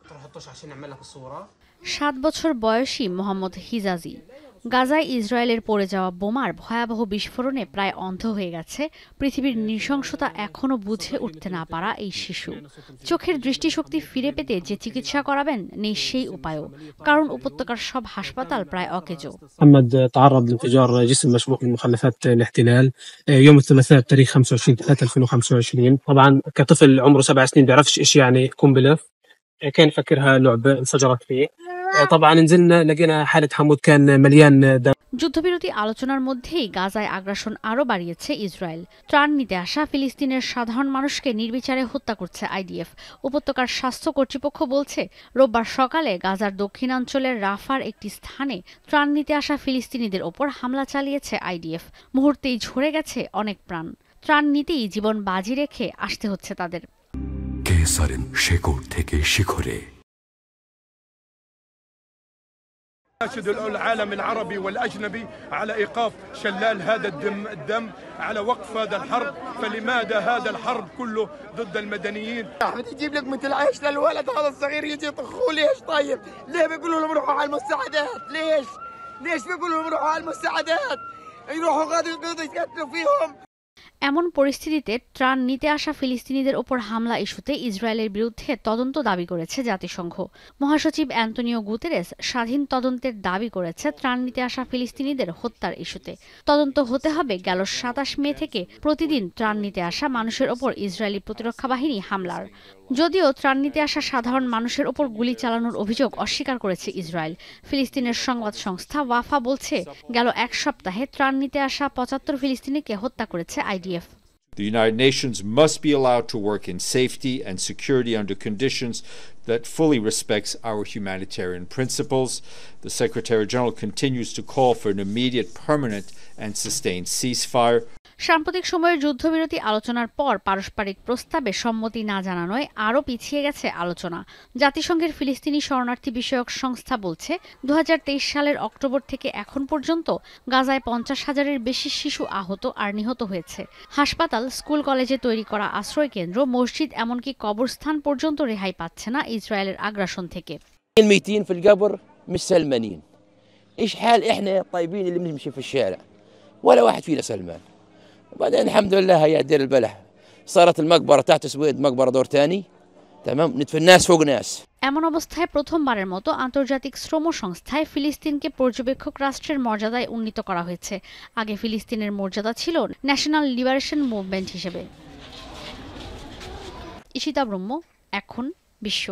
7 বছর বয়সী মোহাম্মদ হিজাজি গাজায় ইসরায়েলের পড়ে যাওয়া বোমার ভয়াবহ বিস্ফোরণে প্রায় অন্ধ হয়ে গেছে পৃথিবীর নৃশংসতা এখনো বুঝে উঠতে না পারা এই শিশু। চোখের দৃষ্টিশক্তি ফিরে পেতে যে চিকিৎসা করাবেন নেই সেই উপায়ও, কারণ উপত্যকার সব হাসপাতাল প্রায় অকেজো। محمد تعرض لانفجار جسم مشبوك من مخلفات الاحتلال يوم الثلاثاء بتاريخ 25/3/2025. طبعا كطفل عمره 7 سنين بيعرفش ايش يعني قنبله، كان يفكرها لعبه انفجرت فيه. طبعا نزلنا لقينا حاله حمود كان مليان دم. যুদ্ধবিরতি আলোচনার মধ্যেই গাজায় আগ্রাসন আরও বাড়িয়েছে ইসরায়েল। ত্রাণ নিতে আসা ফিলিস্তিনের সাধারণ মানুষকে নির্বিচারে হত্যা করছে আইডিএফ। উপত্যকার স্বাস্থ্য কর্তৃপক্ষ বলছে রোববার সকালে গাজার দক্ষিণাঞ্চলের রাফার একটি স্থানে ত্রাণ নিতে আসা ফিলিস্তিনিদের ওপর হামলা চালিয়েছে আইডিএফ। মুহূর্তেই ঝরে গেছে অনেক প্রাণ। ত্রাণ নিতেই জীবন বাজি রেখে আসতে হচ্ছে তাদের। أشهد العالم العربي والأجنبي على إيقاف شلال هذا الدم على وقف هذا الحرب. فلماذا هذا الحرب كله ضد المدنيين؟ تجيب لك مثل عيش للولد هذا الصغير يجي يطخوه ليش؟ طيب ليه بيقولوا لهم روحوا على المساعدات؟ ليش بيقولوا لهم روحوا على المساعدات؟ يروحوا غادي يقتلوا فيهم। এমন পরিস্থিতিতে ত্রাণ নিতে আসা ফিলিস্তিনিদের ওপর হামলা ইস্যুতে ইসরায়েলের বিরুদ্ধে তদন্ত দাবি করেছে জাতিসংঘ। মহাসচিব অ্যান্তোনিও গুতেরেস স্বাধীন তদন্তের দাবি করেছে ত্রাণ নিতে আসা ফিলিস্তিনিদের হত্যার ইস্যুতে। তদন্ত হতে হবে গেল 27 মে থেকে প্রতিদিন ত্রাণ নিতে আসা মানুষের ওপর ইসরায়েলি প্রতিরক্ষা বাহিনী হামলার। যদিও ত্রাণ নিতে আসা সাধারণ মানুষের ওপর গুলি চালানোর অভিযোগ অস্বীকার করেছে ইসরায়েল। ফিলিস্তিনের সংবাদ সংস্থা ওয়াফা বলছে গেল এক সপ্তাহে ত্রাণ নিতে আসা 75 ফিলিস্তিনিকে হত্যা করেছে IDF. The United Nations must be allowed to work in safety and security under conditions that fully respects our humanitarian principles. The Secretary General continues to call for an immediate, permanent and sustained ceasefire. সাম্প্রতিক সময়ের যুদ্ধবিরতি আলোচনার পর পারস্পরিক প্রস্তাবে সম্মতি না জানানোয় আরও পিছিয়ে গেছে আলোচনা। জাতিসংঘের ফিলিস্তিনি শরণার্থী বিষয়ক সংস্থা বলছে 2023 সালের অক্টোবর থেকে এখন পর্যন্ত গাজায় 50,000-এর বেশি শিশু আহত আর নিহত হয়েছে। হাসপাতাল, স্কুল, কলেজে তৈরি করা আশ্রয়কেন্দ্র, মসজিদ, এমনকি কবরস্থান পর্যন্ত রেহাই পাচ্ছে না ইসরায়েলের আগ্রাসন থেকে। الميتين في القبر مش سلمانين. ايش حال احنا الطيبين اللي بنمشي في الشارع ولا واحد فينا سلمان. وبعدين الحمد لله هي دير البلح صارت المقبره تحت سويد مقبره دور ثاني تمام ندفن ناس فوق ناس. এমন অবস্থায় প্রথমবারের মতো আন্তর্জাতিক শ্রম সংস্থায় ফিলিস্তিনকে পর্যবেক্ষক রাষ্ট্রের মর্যাদায় উন্নীত করা হয়েছে। আগে ফিলিস্তিনের মর্যাদা ছিল ন্যাশনাল লিবারেশন মুভমেন্ট হিসেবে। ইশিতা ব্রহ্ম, এখন বিশ্ব।